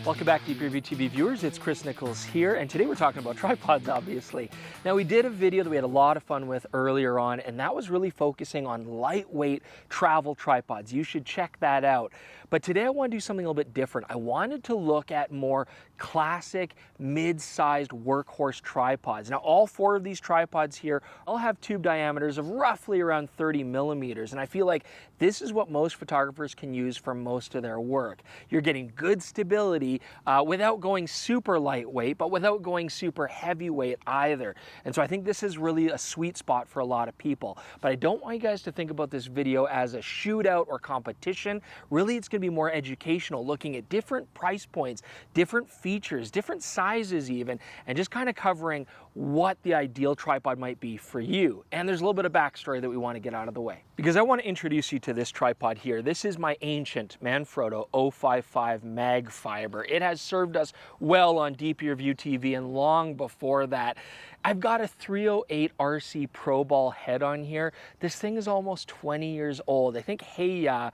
Welcome back, Deep Review TV viewers. It's Chris Nichols here, and today we're talking about tripods, obviously. Now, we did a video that we had a lot of fun with earlier on, and that was really focusing on lightweight travel tripods. You should check that out. But today I want to do something a little bit different. I wanted to look at more classic mid-sized workhorse tripods. Now, all four of these tripods here all have tube diameters of roughly around 30 millimeters, and I feel like this is what most photographers can use for most of their work. You're getting good stability without going super lightweight, but without going super heavyweight either. And so I think this is really a sweet spot for a lot of people. But I don't want you guys to think about this video as a shootout or competition. Really, it's going to be more educational, looking at different price points, different features, different sizes even, and just kind of covering what the ideal tripod might be for you. And there's a little bit of backstory that we want to get out of the way. Because I want to introduce you to this tripod here. This is my ancient Manfrotto 055 mag fiber. It has served us well on Deep Review TV and long before that. I've got a 308 RC Pro Ball head on here. This thing is almost 20 years old. I think Hey Ya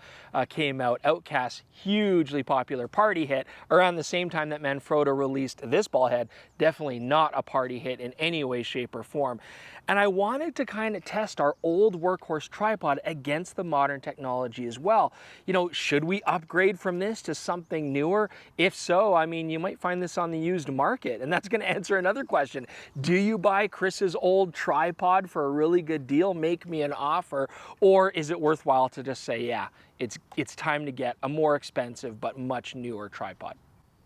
came out, OutKast's hugely popular party hit, around the same time that Manfrotto released this ball head. Definitely not a party hit in any way, shape, or form. And I wanted to kind of test our old workhorse tripod against the modern technology as well. You know, should we upgrade from this to something newer? If so, I mean, you might find this on the used market, and that's going to answer another question. Do you buy Chris's old tripod for a really good deal? Make me an offer. Or is it worthwhile to just say, yeah, it's time to get a more expensive but much newer tripod?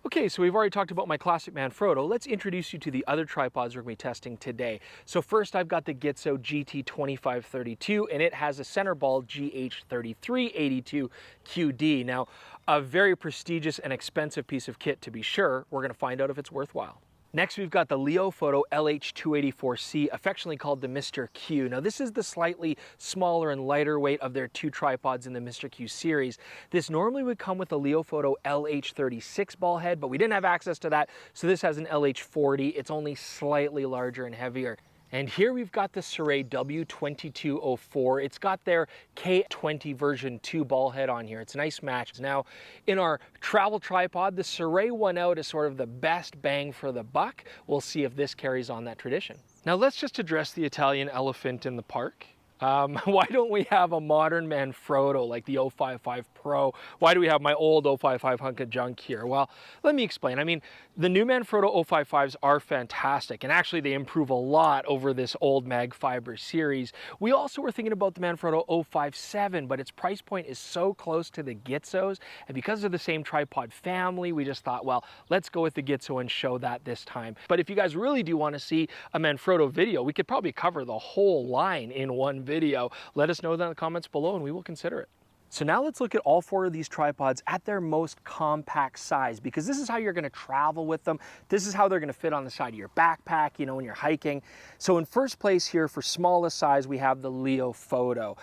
Okay, so we've already talked about my classic Manfrotto. Let's introduce you to the other tripods we're going to be testing today. So first, I've got the Gitzo GT2532, and it has a center ball GH3382 QD. Now, a very prestigious and expensive piece of kit to be sure. We're going to find out if it's worthwhile. Next, we've got the Leofoto LH284C, affectionately called the Mr. Q. Now, this is the slightly smaller and lighter weight of their two tripods in the Mr. Q series. This normally would come with a Leofoto LH36 ball head, but we didn't have access to that, so this has an LH40. It's only slightly larger and heavier. And here we've got the Sirui W2204. It's got their K20 version 2 ball head on here. It's a nice match. Now, in our travel tripod, the Sirui won out as sort of the best bang for the buck. We'll see if this carries on that tradition. Now, let's just address the Italian elephant in the park. Why don't we have a modern Manfrotto like the 055 Pro? Why do we have my old 055 hunk of junk here? Well, let me explain. I mean, the new Manfrotto 055s are fantastic, and actually they improve a lot over this old mag fiber series. We also were thinking about the Manfrotto 057, but its price point is so close to the Gitzos, and because they're the same tripod family, we just thought, well, let's go with the Gitzo and show that this time. But if you guys really do want to see a Manfrotto video, we could probably cover the whole line in one video. Let us know that in the comments below and we will consider it. So now let's look at all four of these tripods at their most compact size, because this is how you're going to travel with them. This is how they're going to fit on the side of your backpack, you know, when you're hiking. So in first place here for smallest size, we have the Leofoto.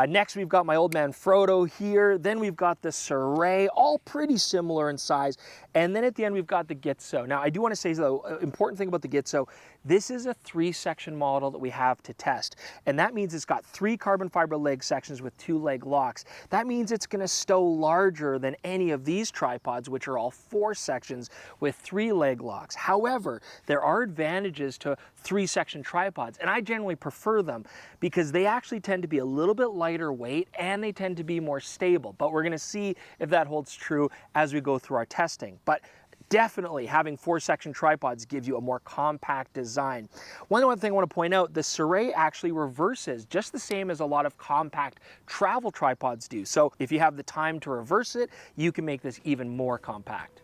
Next, we've got my old Manfrotto here. Then we've got the Sirui, all pretty similar in size. And then at the end, we've got the Gitzo. Now, I do want to say, though, important thing about the Gitzo, this is a 3-section model that we have to test. And that means it's got 3 carbon fiber leg sections with 2 leg locks. That means it's going to stow larger than any of these tripods, which are all 4 sections with 3 leg locks. However, there are advantages to 3-section tripods, and I generally prefer them because they actually tend to be a little bit lighter weight and they tend to be more stable. But we're going to see if that holds true as we go through our testing. But definitely having 4-section tripods gives you a more compact design. One thing I want to point out, the Sirui actually reverses just the same as a lot of compact travel tripods do. So if you have the time to reverse it, you can make this even more compact.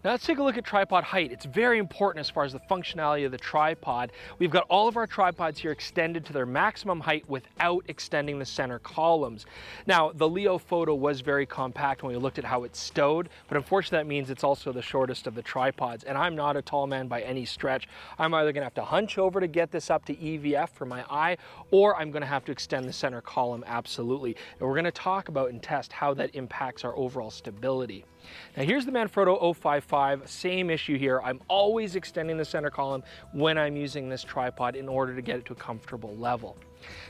Now let's take a look at tripod height. It's very important as far as the functionality of the tripod. We've got all of our tripods here extended to their maximum height without extending the center columns. Now, the Leofoto was very compact when we looked at how it's stowed, but unfortunately that means it's also the shortest of the tripods, and I'm not a tall man by any stretch. I'm either gonna have to hunch over to get this up to EVF for my eye, or I'm gonna have to extend the center column absolutely. And we're gonna talk about and test how that impacts our overall stability. Now here's the Manfrotto 055 LH5, same issue here. I'm always extending the center column when I'm using this tripod in order to get it to a comfortable level.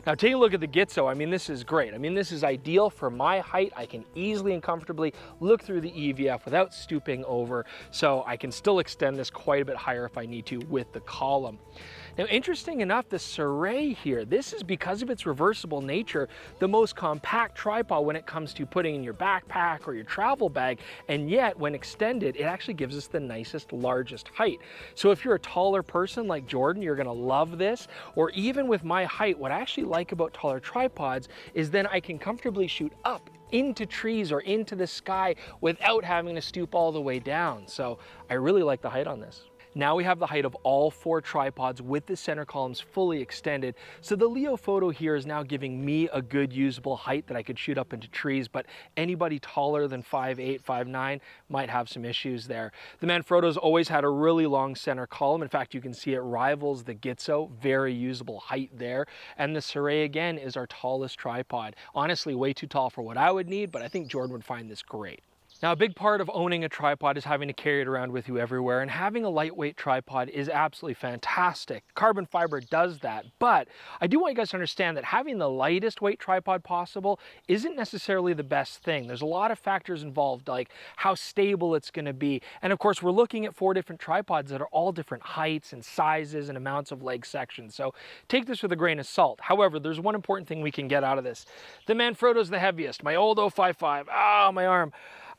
Now take a look at the Gitzo. I mean, this is great. I mean, this is ideal for my height. I can easily and comfortably look through the EVF without stooping over, so I can still extend this quite a bit higher if I need to with the column. Now, interesting enough, the Sirui here, this is, because of its reversible nature, the most compact tripod when it comes to putting in your backpack or your travel bag, and yet when extended, it actually gives us the nicest, largest height. So if you're a taller person like Jordan, you're gonna love this, or even with my height, what I actually like about taller tripods is then I can comfortably shoot up into trees or into the sky without having to stoop all the way down. So I really like the height on this. Now we have the height of all 4 tripods with the center columns fully extended. So the Leofoto here is now giving me a good usable height that I could shoot up into trees, but anybody taller than 5'8", 5'9" might have some issues there. The Manfrotto's always had a really long center column. In fact, you can see it rivals the Gitzo, very usable height there. And the Sirui again is our tallest tripod. Honestly, way too tall for what I would need, but I think Jordan would find this great. Now, a big part of owning a tripod is having to carry it around with you everywhere, and having a lightweight tripod is absolutely fantastic. Carbon fiber does that, but I do want you guys to understand that having the lightest weight tripod possible isn't necessarily the best thing. There's a lot of factors involved, like how stable it's going to be, and of course we're looking at 4 different tripods that are all different heights and sizes and amounts of leg section, so take this with a grain of salt. However, there's one important thing we can get out of this. The Manfrotto's the heaviest. My old 055, my arm.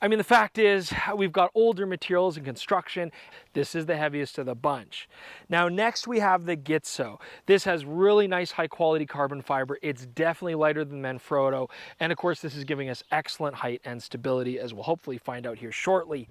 I mean, the fact is, we've got older materials in construction. This is the heaviest of the bunch. Now, next we have the Gitzo. This has really nice high quality carbon fiber. It's definitely lighter than Manfrotto. And of course, this is giving us excellent height and stability, as we'll hopefully find out here shortly.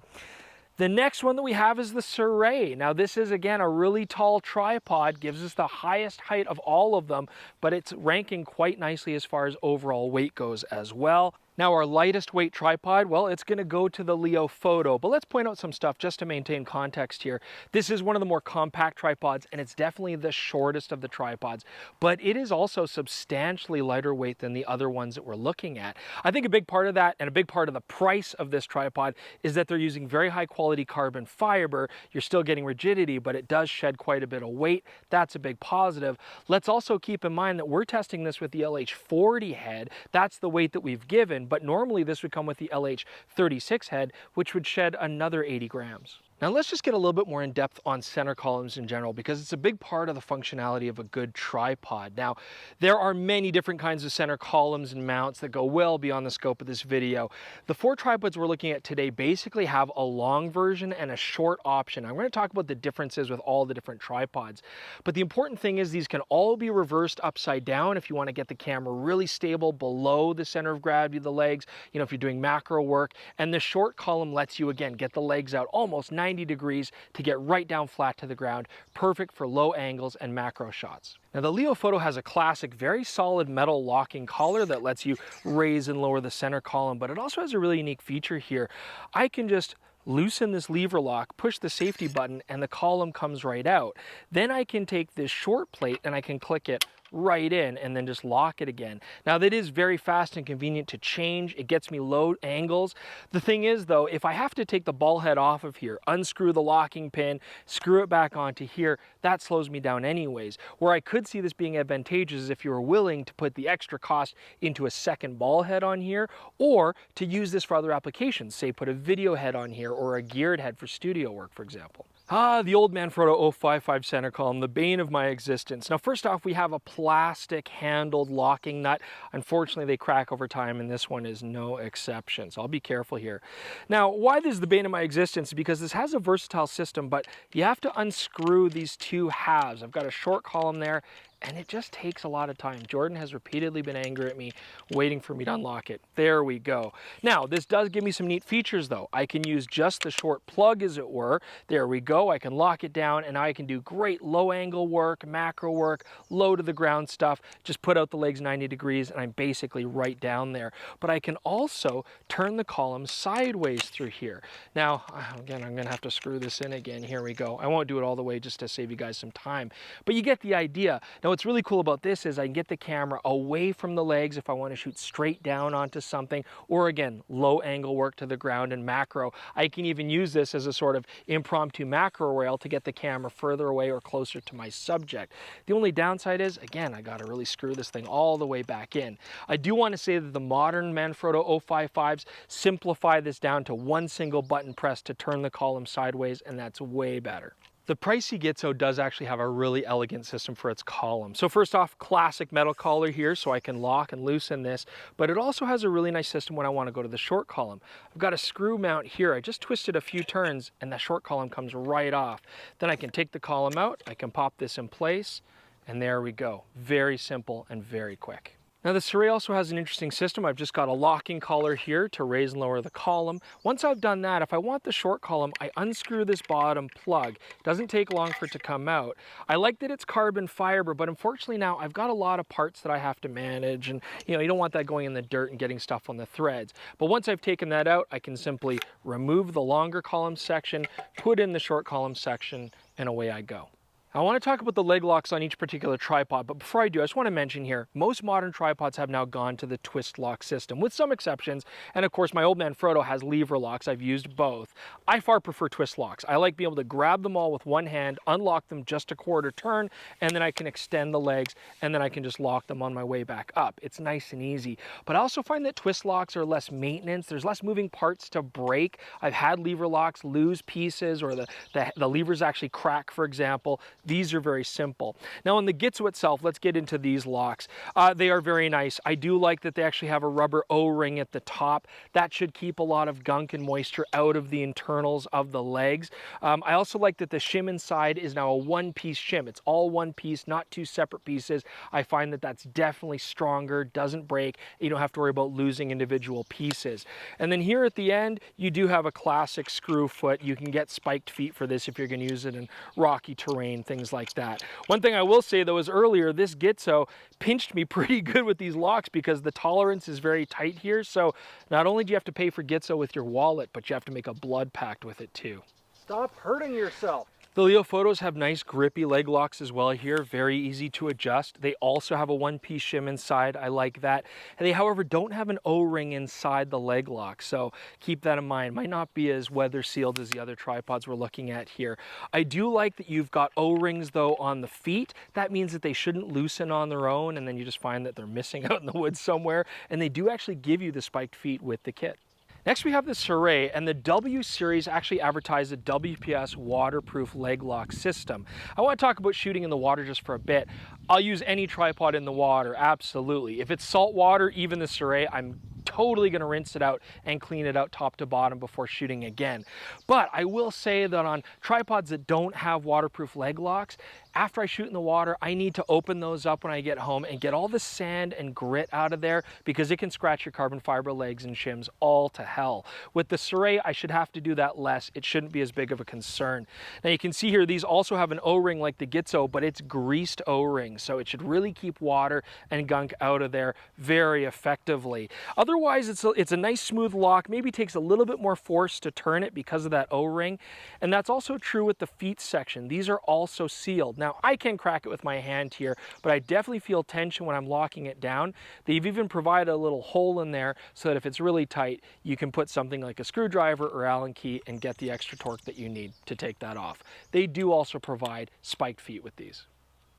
The next one that we have is the Sirui. Now this is again a really tall tripod, gives us the highest height of all of them, but it's ranking quite nicely as far as overall weight goes as well. Now our lightest weight tripod, well, it's going to go to the Leofoto, but let's point out some stuff just to maintain context here. This is one of the more compact tripods, and it's definitely the shortest of the tripods, but it is also substantially lighter weight than the other ones that we're looking at. I think a big part of that, and a big part of the price of this tripod, is that they're using very high quality carbon fiber. You're still getting rigidity, but it does shed quite a bit of weight. That's a big positive. Let's also keep in mind that we're testing this with the LH40 head. That's the weight that we've given, but normally this would come with the LH36 head, which would shed another 80 grams. Now let's just get a little bit more in depth on center columns in general, because it's a big part of the functionality of a good tripod. Now, there are many different kinds of center columns and mounts that go well beyond the scope of this video. The 4 tripods we're looking at today basically have a long version and a short option. I'm going to talk about the differences with all the different tripods. But the important thing is these can all be reversed upside down if you want to get the camera really stable below the center of gravity of the legs, you know, if you're doing macro work. And the short column lets you, again, get the legs out almost 90 degrees to get right down flat to the ground, perfect for low angles and macro shots. Now the Leofoto has a classic, very solid metal locking collar that lets you raise and lower the center column, but it also has a really unique feature here. I can just loosen this lever lock, push the safety button, and the column comes right out. Then I can take this short plate and I can click it right in and then just lock it again. Now that is very fast and convenient to change. It gets me low angles. The thing is though, if I have to take the ball head off of here, unscrew the locking pin, screw it back onto here, that slows me down anyways. Where I could see this being advantageous is if you were willing to put the extra cost into a second ball head on here, or to use this for other applications, say put a video head on here or a geared head for studio work, for example. The old Manfrotto 055 center column, the bane of my existence. Now, first off, we have a plastic handled locking nut. Unfortunately, they crack over time, and this one is no exception, so I'll be careful here. Now, why this is the bane of my existence? Because this has a versatile system, but you have to unscrew these 2 halves. I've got a short column there, and it just takes a lot of time. Jordan has repeatedly been angry at me, waiting for me to unlock it. There we go. Now, this does give me some neat features though. I can use just the short plug, as it were. There we go. I can lock it down, and I can do great low angle work, macro work, low to the ground stuff. Just put out the legs 90 degrees, and I'm basically right down there. But I can also turn the column sideways through here. Now, again, I'm gonna have to screw this in again. Here we go. I won't do it all the way just to save you guys some time, but you get the idea. Now, Now what's really cool about this is I can get the camera away from the legs if I want to shoot straight down onto something, or again, low angle work to the ground and macro. I can even use this as a sort of impromptu macro rail to get the camera further away or closer to my subject. The only downside is, again, I got to really screw this thing all the way back in. I do want to say that the modern Manfrotto 055s simplify this down to one single button press to turn the column sideways, and that's way better. The pricey Gitzo does actually have a really elegant system for its column. So first off, classic metal collar here, so I can lock and loosen this, but it also has a really nice system when I want to go to the short column. I've got a screw mount here. I just twisted a few turns and that short column comes right off. Then I can take the column out, I can pop this in place, and there we go. Very simple and very quick. Now the Sirui also has an interesting system. I've just got a locking collar here to raise and lower the column. Once I've done that, if I want the short column, I unscrew this bottom plug. It doesn't take long for it to come out. I like that it's carbon fiber, but unfortunately now I've got a lot of parts that I have to manage, and you don't want that going in the dirt and getting stuff on the threads. But once I've taken that out, I can simply remove the longer column section, put in the short column section, and away I go. I want to talk about the leg locks on each particular tripod, but before I do, I just want to mention here, most modern tripods have now gone to the twist lock system, with some exceptions, and of course my old Manfrotto has lever locks. I've used both. I far prefer twist locks. I like being able to grab them all with one hand, unlock them just a quarter turn, and then I can extend the legs, and then I can just lock them on my way back up. It's nice and easy. But I also find that twist locks are less maintenance. There's less moving parts to break. I've had lever locks lose pieces, or the levers actually crack, for example. These are very simple. Now on the Gitzo itself, let's get into these locks. They are very nice. I do like that they actually have a rubber O-ring at the top. That should keep a lot of gunk and moisture out of the internals of the legs. I also like that the shim inside is now a one-piece shim. It's all one piece, not two separate pieces. I find that that's definitely stronger, doesn't break. You don't have to worry about losing individual pieces. And then here at the end, you do have a classic screw foot. You can get spiked feet for this if you're going to use it in rocky terrain, things like that. One thing I will say though is earlier, this Gitzo pinched me pretty good with these locks because the tolerance is very tight here. So not only do you have to pay for Gitzo with your wallet, but you have to make a blood pact with it too. Stop hurting yourself. The Leofotos have nice grippy leg locks as well here, very easy to adjust. They also have a one-piece shim inside, I like that. And they, however, don't have an O-ring inside the leg lock, so keep that in mind. Might not be as weather sealed as the other tripods we're looking at here. I do like that you've got O-rings though on the feet. That means that they shouldn't loosen on their own, and then you just find that they're missing out in the woods somewhere, and they do actually give you the spiked feet with the kit. Next we have the Sirui, and the W series actually advertise a WPS waterproof leg lock system. I want to talk about shooting in the water just for a bit. I'll use any tripod in the water, absolutely. If it's salt water, even the Sirui, I'm totally going to rinse it out and clean it out top to bottom before shooting again. But I will say that on tripods that don't have waterproof leg locks, after I shoot in the water, I need to open those up when I get home and get all the sand and grit out of there, because it can scratch your carbon fiber legs and shims all to hell. With the Sirui, I should have to do that less. It shouldn't be as big of a concern. Now you can see here, these also have an O-ring like the Gitzo, but it's greased O-ring, so it should really keep water and gunk out of there very effectively. Otherwise, it's a nice smooth lock. Maybe takes a little bit more force to turn it because of that O-ring, and that's also true with the feet section. These are also sealed. Now, I can crack it with my hand here, but I definitely feel tension when I'm locking it down. They've even provided a little hole in there so that if it's really tight, you can put something like a screwdriver or Allen key and get the extra torque that you need to take that off. They do also provide spiked feet with these.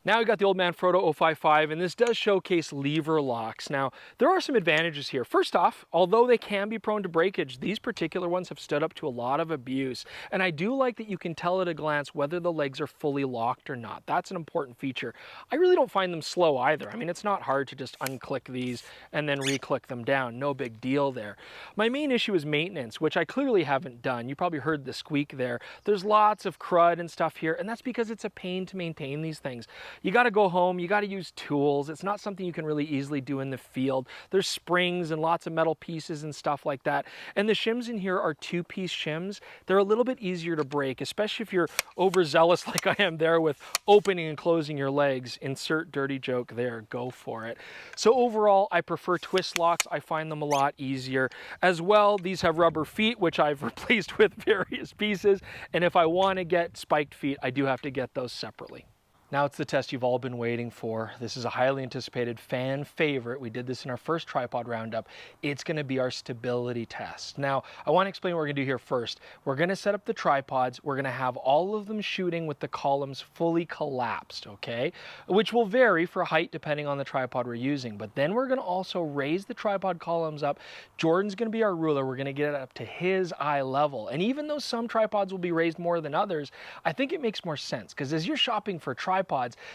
Now we got the old Manfrotto 055, and this does showcase lever locks. Now, there are some advantages here. First off, although they can be prone to breakage, these particular ones have stood up to a lot of abuse. And I do like that you can tell at a glance whether the legs are fully locked or not. That's an important feature. I really don't find them slow either. I mean, it's not hard to just unclick these and then re-click them down. No big deal there. My main issue is maintenance, which I clearly haven't done. You probably heard the squeak there. There's lots of crud and stuff here, and that's because it's a pain to maintain these things. You got to go home, you got to use tools. It's not something you can really easily do in the field. There's springs and lots of metal pieces and stuff like that. And the shims in here are two-piece shims. They're a little bit easier to break, especially if you're overzealous like I am there with opening and closing your legs. Insert dirty joke there, go for it. So overall, I prefer twist locks. I find them a lot easier. As well, these have rubber feet, which I've replaced with various pieces. And if I want to get spiked feet, I do have to get those separately. Now it's the test you've all been waiting for. This is a highly anticipated fan favorite. We did this in our first tripod roundup. It's going to be our stability test. Now, I want to explain what we're going to do here first. We're going to set up the tripods. We're going to have all of them shooting with the columns fully collapsed, okay? Which will vary for height depending on the tripod we're using. But then we're going to also raise the tripod columns up. Jordan's going to be our ruler. We're going to get it up to his eye level. And even though some tripods will be raised more than others, I think it makes more sense because as you're shopping for tripods,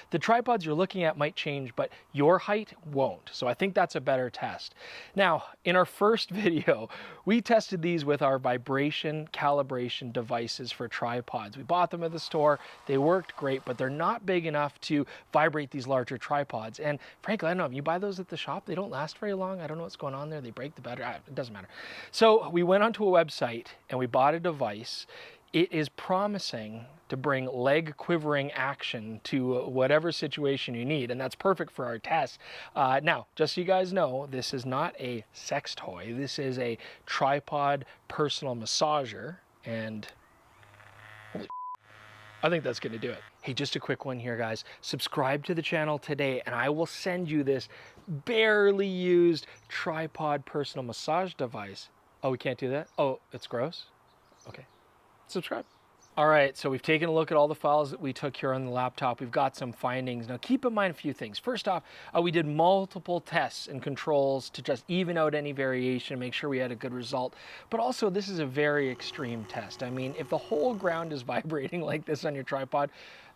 the tripods you're looking at might change, but your height won't. So I think that's a better test. Now, in our first video, we tested these with our vibration calibration devices for tripods. We bought them at the store. They worked great, but they're not big enough to vibrate these larger tripods. And frankly, I don't know, if you buy those at the shop, they don't last very long. I don't know what's going on there. They break the battery. It doesn't matter. So we went onto a website and we bought a device. It is promising to bring leg quivering action to whatever situation you need, and that's perfect for our test. Now, just so you guys know, this is not a sex toy. This is a tripod personal massager, and holy, I think that's gonna do it. Hey, just a quick one here, guys. Subscribe to the channel today, and I will send you this barely used tripod personal massage device. Oh, we can't do that? Oh, it's gross? Okay. Subscribe. All right, so we've taken a look at all the files that we took here on the laptop. We've got some findings. Now keep in mind a few things. First off, we did multiple tests and controls to just even out any variation, make sure we had a good result. But also, this is a very extreme test. I mean, if the whole ground is vibrating like this on your tripod,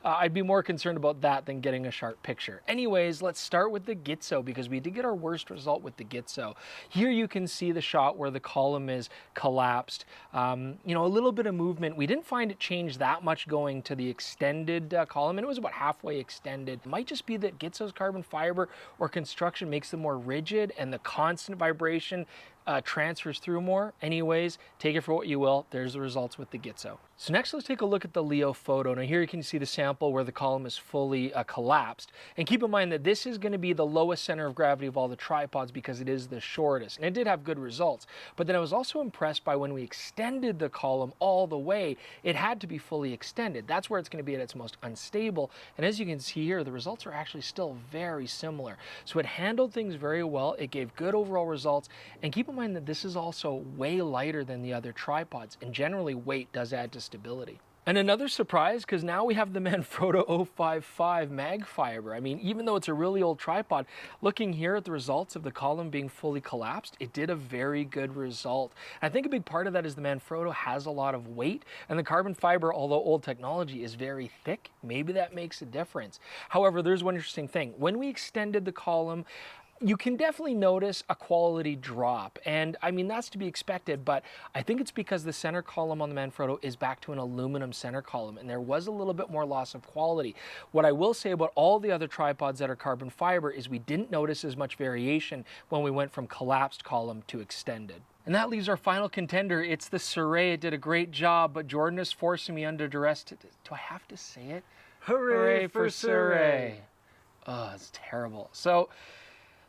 I'd be more concerned about that than getting a sharp picture. Anyways, let's start with the Gitzo because we did get our worst result with the Gitzo. Here you can see the shot where the column is collapsed. You know, a little bit of movement. We didn't find it change that much going to the extended column, and it was about halfway extended. It might just be that Gitzo's carbon fiber or construction makes them more rigid and the constant vibration transfers through more. Anyways, take it for what you will. There's the results with the Gitzo. So next, let's take a look at the Leo photo. Now here you can see the sample where the column is fully collapsed. And keep in mind that this is going to be the lowest center of gravity of all the tripods because it is the shortest. And it did have good results. But then I was also impressed by when we extended the column all the way, it had to be fully extended. That's where it's going to be at its most unstable. And as you can see here, the results are actually still very similar. So it handled things very well. It gave good overall results. And keep in mind that this is also way lighter than the other tripods, and generally weight does add to stability. And another surprise, because now we have the Manfrotto 055 mag fiber. I mean, even though it's a really old tripod, looking here at the results of the column being fully collapsed, it did a very good result. And I think a big part of that is the Manfrotto has a lot of weight, and the carbon fiber, although old technology, is very thick. Maybe that makes a difference. However, there's one interesting thing. When we extended the column, you can definitely notice a quality drop. And I mean, that's to be expected, but I think it's because the center column on the Manfrotto is back to an aluminum center column, and there was a little bit more loss of quality. What I will say about all the other tripods that are carbon fiber is we didn't notice as much variation when we went from collapsed column to extended. And that leaves our final contender. It's the Sirui. It did a great job, but Jordan is forcing me under duress to, do I have to say it? Hooray for Sirui. Oh, it's terrible. So,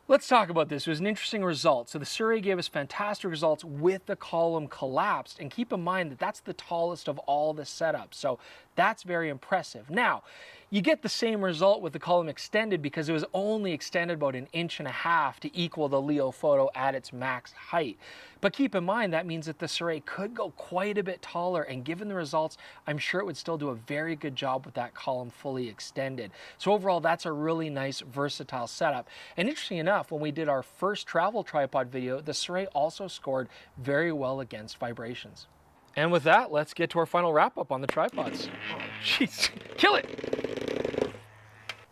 let's talk about this. It was an interesting result. So the Sirui gave us fantastic results with the column collapsed. And keep in mind that that's the tallest of all the setups. So that's very impressive. Now, you get the same result with the column extended because it was only extended about 1.5 inches to equal the Leo photo at its max height. But keep in mind, that means that the Sirui could go quite a bit taller, and given the results, I'm sure it would still do a very good job with that column fully extended. So overall, that's a really nice, versatile setup. And interesting enough, when we did our first travel tripod video, the Sirui also scored very well against vibrations. And with that, let's get to our final wrap up on the tripods. Oh, jeez, kill it!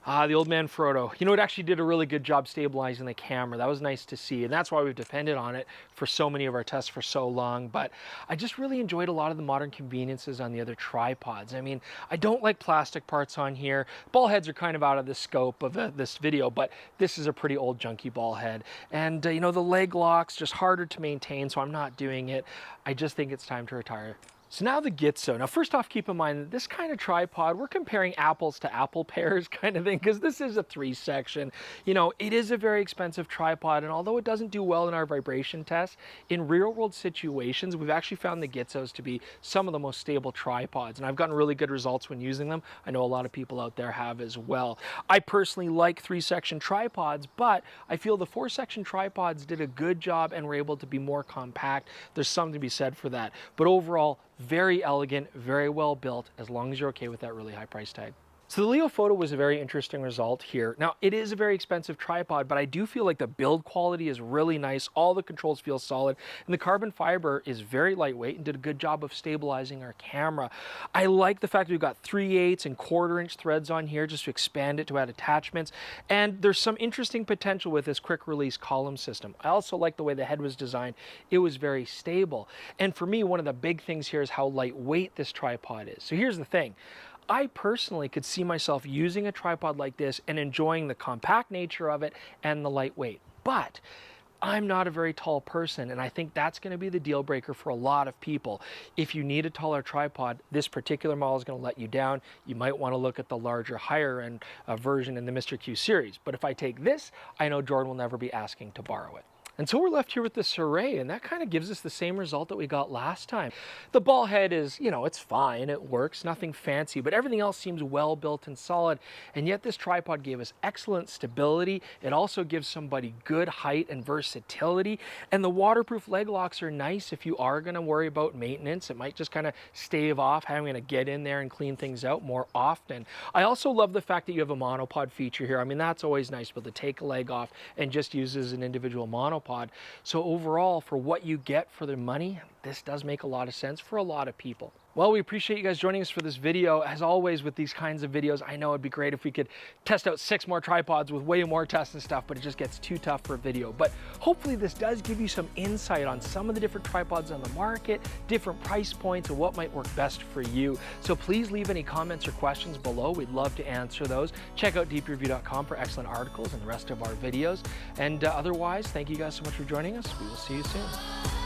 The old Manfrotto. You know, it actually did a really good job stabilizing the camera. That was nice to see, and that's why we've depended on it for so many of our tests for so long. But I just really enjoyed a lot of the modern conveniences on the other tripods. I mean, I don't like plastic parts on here. Ball heads are kind of out of the scope of this video, but this is a pretty old junky ball head. And, you know, the leg locks, just harder to maintain, so I'm not doing it. I just think it's time to retire So now the Gitzo. Now first off, keep in mind that this kind of tripod, we're comparing apples to apple pears kind of thing, because this is a 3-section. You know, it is a very expensive tripod, and although it doesn't do well in our vibration tests, in real world situations, we've actually found the Gitzos to be some of the most stable tripods, and I've gotten really good results when using them. I know a lot of people out there have as well. I personally like 3-section tripods, but I feel the 4-section tripods did a good job and were able to be more compact. There's something to be said for that. But overall, very elegant, very well built, as long as you're okay with that really high price tag. So the Leofoto was a very interesting result here. Now, it is a very expensive tripod, but I do feel like the build quality is really nice. All the controls feel solid, and the carbon fiber is very lightweight and did a good job of stabilizing our camera. I like the fact that we've got 3/8 and 1/4-inch threads on here just to expand it to add attachments. And there's some interesting potential with this quick release column system. I also like the way the head was designed. It was very stable. And for me, one of the big things here is how lightweight this tripod is. So here's the thing. I personally could see myself using a tripod like this and enjoying the compact nature of it and the lightweight. But I'm not a very tall person, and I think that's going to be the deal breaker for a lot of people. If you need a taller tripod, this particular model is going to let you down. You might want to look at the larger, higher end version in the Mr. Q series. But if I take this, I know Jordan will never be asking to borrow it. And so we're left here with the Sirui, and that kind of gives us the same result that we got last time. The ball head is, you know, it's fine, it works, nothing fancy, but everything else seems well built and solid. And yet this tripod gave us excellent stability. It also gives somebody good height and versatility. And the waterproof leg locks are nice if you are going to worry about maintenance. It might just kind of stave off having to get in there and clean things out more often. I also love the fact that you have a monopod feature here. I mean, that's always nice to be able to take a leg off and just use as an individual monopod. So overall, for what you get for the money, this does make a lot of sense for a lot of people. Well, we appreciate you guys joining us for this video. As always with these kinds of videos, I know it'd be great if we could test out 6 more tripods with way more tests and stuff, but it just gets too tough for a video. But hopefully this does give you some insight on some of the different tripods on the market, different price points, and what might work best for you. So please leave any comments or questions below. We'd love to answer those. Check out dpreview.com for excellent articles and the rest of our videos. And otherwise, thank you guys so much for joining us. We will see you soon.